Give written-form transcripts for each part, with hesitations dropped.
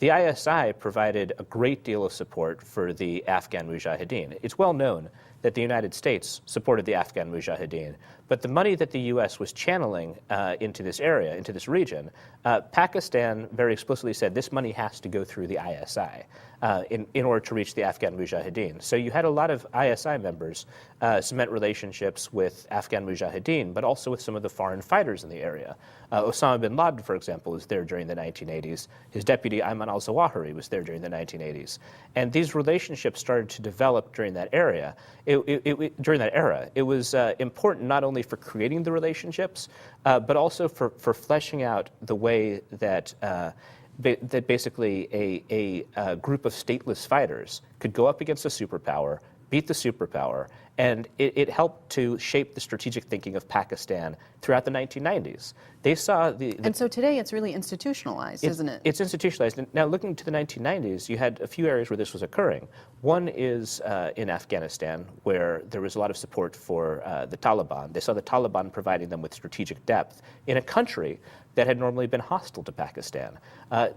the ISI provided a great deal of support for the Afghan Mujahideen. It's well known that the United States supported the Afghan Mujahideen, but the money that the U.S. was channeling into this area, into this region, Pakistan very explicitly said this money has to go through the ISI in order to reach the Afghan Mujahideen. So you had a lot of ISI members cement relationships with Afghan Mujahideen, but also with some of the foreign fighters in the area. Osama bin Laden, for example, was there during the 1980s. His deputy, Ayman al-Zawahiri, was there during the 1980s. And these relationships started to develop during that area. During that era, it was important not only for creating the relationships, but also for fleshing out the way that that basically a group of stateless fighters could go up against a superpower, beat the superpower, and it helped to shape the strategic thinking of Pakistan throughout the 1990s. They saw and so today it's really institutionalized, isn't it? It's institutionalized. Now, looking to the 1990s, you had a few areas where this was occurring. One is in Afghanistan, where there was a lot of support for the Taliban. They saw the Taliban providing them with strategic depth in a country that had normally been hostile to Pakistan.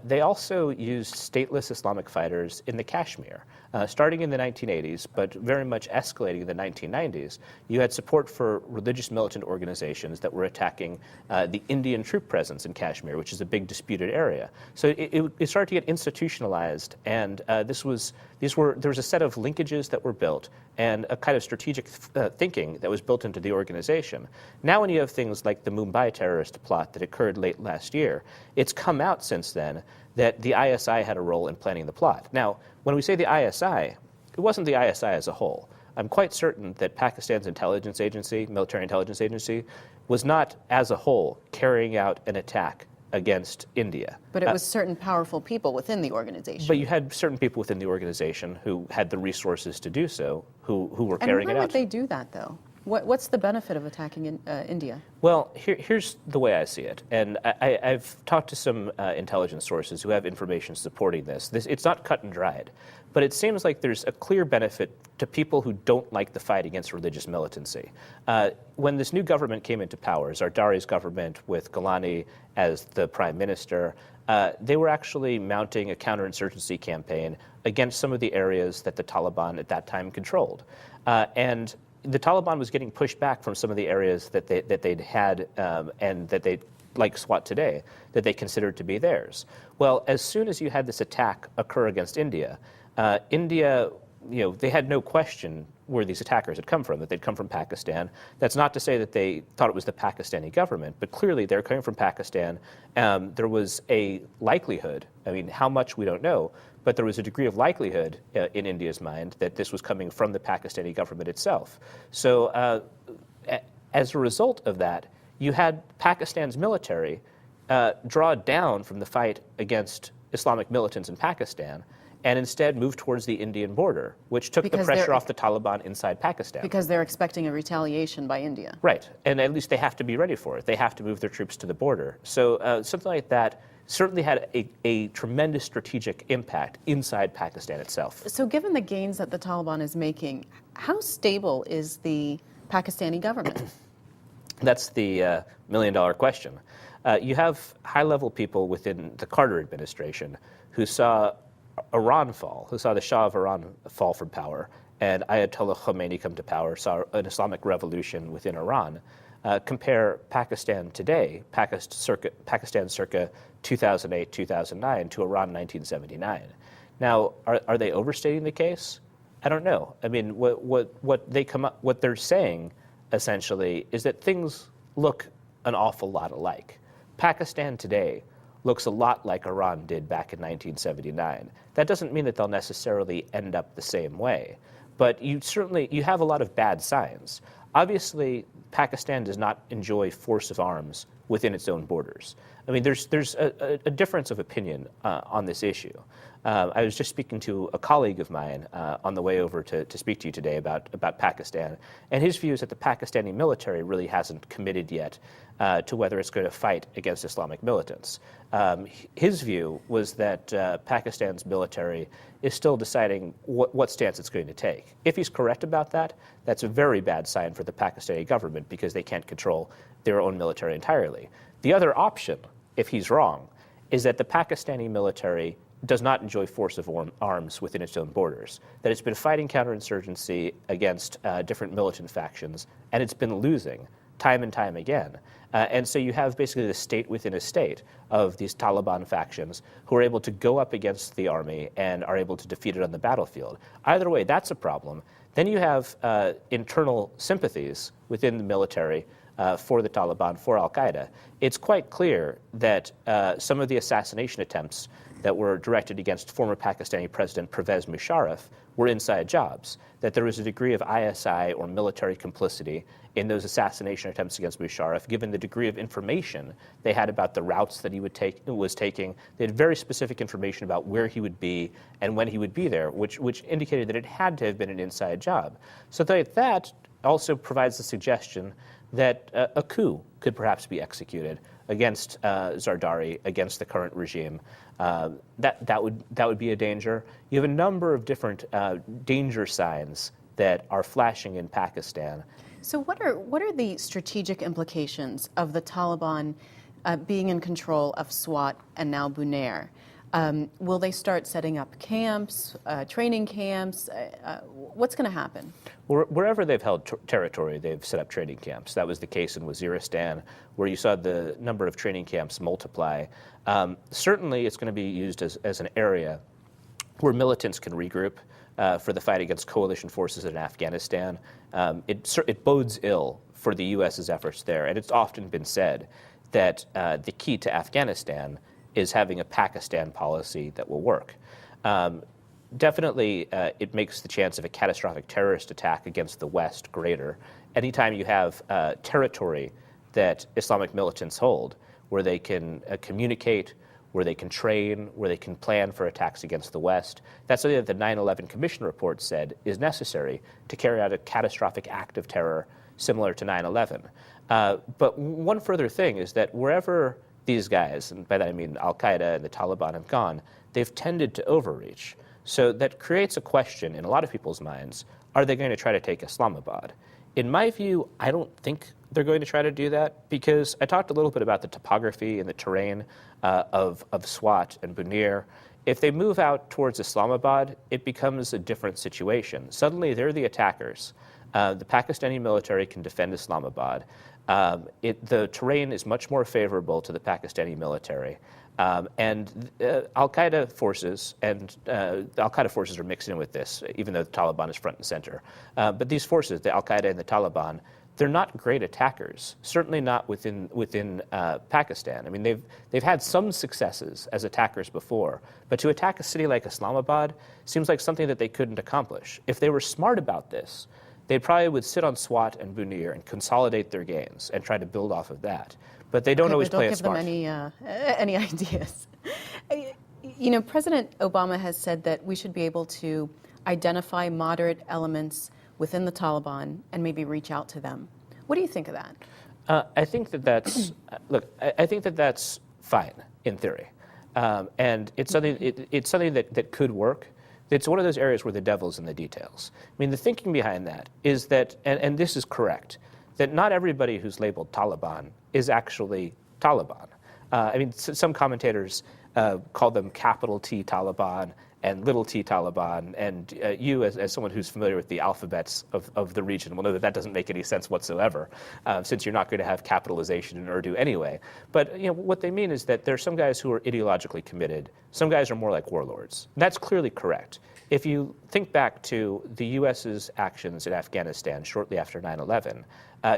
They also used stateless Islamic fighters in the Kashmir. Starting in the 1980s, but very much escalating in the 1990s, you had support for religious militant organizations that were attacking the Indian troop presence in Kashmir, which is a big disputed area. So it started to get institutionalized, and there was a set of linkages that were built and a kind of strategic thinking that was built into the organization. Now when you have things like the Mumbai terrorist plot that occurred late last year, it's come out since then that the ISI had a role in planning the plot. Now, when we say the ISI, it wasn't the ISI as a whole. I'm quite certain that Pakistan's intelligence agency, military intelligence agency, was not as a whole carrying out an attack against India. But it was certain powerful people within the organization. But you had certain people within the organization who had the resources to do so, who were carrying it out. And why would they do that, though? What's the benefit of attacking India? Well, here's the way I see it. And I've talked to some intelligence sources who have information supporting this. It's not cut and dried. But it seems like there's a clear benefit to people who don't like the fight against religious militancy. When this new government came into power, Zardari's government with Gilani as the prime minister, they were actually mounting a counterinsurgency campaign against some of the areas that the Taliban at that time controlled. And the Taliban was getting pushed back from some of the areas that they'd had and that they, like SWAT today, that they considered to be theirs. Well, as soon as you had this attack occur against India, they had no question where these attackers had come from, that they'd come from Pakistan. That's not to say that they thought it was the Pakistani government, but clearly they're coming from Pakistan. There was a likelihood, I mean, how much we don't know, but there was a degree of likelihood in India's mind that this was coming from the Pakistani government itself. So as a result of that, you had Pakistan's military draw down from the fight against Islamic militants in Pakistan and instead move towards the Indian border, which took the pressure off the Taliban inside Pakistan. Because they're expecting a retaliation by India. Right, and at least they have to be ready for it. They have to move their troops to the border. So something like that certainly had a tremendous strategic impact inside Pakistan itself. So given the gains that the Taliban is making, how stable is the Pakistani government? That's the million-dollar question. You have high-level people within the Carter administration who saw Iran fall, who saw the Shah of Iran fall from power, and Ayatollah Khomeini come to power, saw an Islamic revolution within Iran. Compare Pakistan today, Pakistan circa 2008, 2009 to Iran 1979. Now, are they overstating the case? I don't know. I mean, what they're saying essentially is that things look an awful lot alike. Pakistan today looks a lot like Iran did back in 1979. That doesn't mean that they'll necessarily end up the same way, but you have a lot of bad signs. Obviously, Pakistan does not enjoy force of arms within its own borders. I mean, there's a difference of opinion on this issue. I was just speaking to a colleague of mine on the way over to speak to you today about Pakistan, and his view is that the Pakistani military really hasn't committed yet to whether it's going to fight against Islamic militants. His view was that Pakistan's military is still deciding what stance it's going to take. If he's correct about that, that's a very bad sign for the Pakistani government because they can't control their own military entirely. The other option, if he's wrong, is that the Pakistani military does not enjoy force of arms within its own borders, that it's been fighting counterinsurgency against different militant factions, and it's been losing time and time again. And so you have basically the state within a state of these Taliban factions who are able to go up against the army and are able to defeat it on the battlefield. Either way, that's a problem. Then you have internal sympathies within the military for the Taliban, for al-Qaeda. It's quite clear that some of the assassination attempts that were directed against former Pakistani President Pervez Musharraf were inside jobs, that there was a degree of ISI or military complicity in those assassination attempts against Musharraf, given the degree of information they had about the routes that he was taking. They had very specific information about where he would be and when he would be there, which indicated that it had to have been an inside job. So that also provides the suggestion that a coup could perhaps be executed against Zardari, against the current regime. That would be a danger. You have a number of different danger signs that are flashing in Pakistan. So what are the strategic implications of the Taliban being in control of Swat and now Bunair? Will they start setting up camps, training camps? What's going to happen? Wherever they've held territory, they've set up training camps. That was the case in Waziristan, where you saw the number of training camps multiply. Certainly, it's going to be used as an area where militants can regroup for the fight against coalition forces in Afghanistan. It bodes ill for the U.S.'s efforts there, and it's often been said that the key to Afghanistan is having a Pakistan policy that will work. Definitely, it makes the chance of a catastrophic terrorist attack against the West greater. Anytime you have territory that Islamic militants hold, where they can communicate, where they can train, where they can plan for attacks against the West, that's something that the 9/11 Commission report said is necessary to carry out a catastrophic act of terror similar to 9/11. But one further thing is that wherever these guys, and by that I mean al-Qaeda and the Taliban, have gone, they've tended to overreach. So that creates a question in a lot of people's minds: are they going to try to take Islamabad? In my view, I don't think they're going to try to do that, because I talked a little bit about the topography and the terrain of Swat and Bunair. If they move out towards Islamabad, it becomes a different situation. Suddenly, they're the attackers. The Pakistani military can defend Islamabad. The terrain is much more favorable to the Pakistani military. And al-Qaeda forces, and the al-Qaeda forces are mixed in with this, even though the Taliban is front and center. But these forces, the al-Qaeda and the Taliban, they're not great attackers. Certainly not within Pakistan. I mean, they've had some successes as attackers before, but to attack a city like Islamabad seems like something that they couldn't accomplish. If they were smart about this, they probably would sit on Swat and Bunair and consolidate their gains and try to build off of that. But they don't always play it smart. Don't give them any ideas. You know, President Obama has said that we should be able to identify moderate elements within the Taliban and maybe reach out to them. What do you think of that? I think that's I think that's fine in theory, and it's something that could work. It's one of those areas where the devil's in the details. I mean, the thinking behind that is that, and this is correct, that not everybody who's labeled Taliban is actually Taliban. I mean, some commentators call them capital T Taliban and little t Taliban, and you, as someone who's familiar with the alphabets of the region, will know that that doesn't make any sense whatsoever, since you're not going to have capitalization in Urdu anyway. But what they mean is that there are some guys who are ideologically committed. Some guys are more like warlords. That's clearly correct. If you think back to the U.S.'s actions in Afghanistan shortly after 9/11,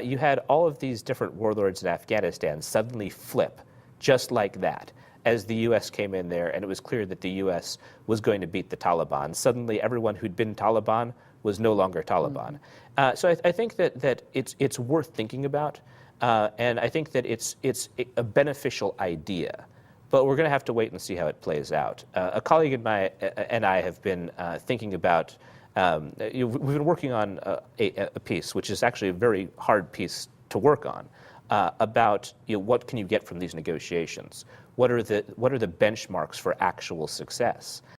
you had all of these different warlords in Afghanistan suddenly flip just like that, as the U.S. came in there and it was clear that the U.S. was going to beat the Taliban. Suddenly, everyone who'd been Taliban was no longer Taliban. So I think that it's worth thinking about, and I think that it's a beneficial idea. But we're going to have to wait and see how it plays out. A colleague and I have been thinking about. We've been working on a piece, which is actually a very hard piece to work on, about what can you get from these negotiations. What are the benchmarks for actual success?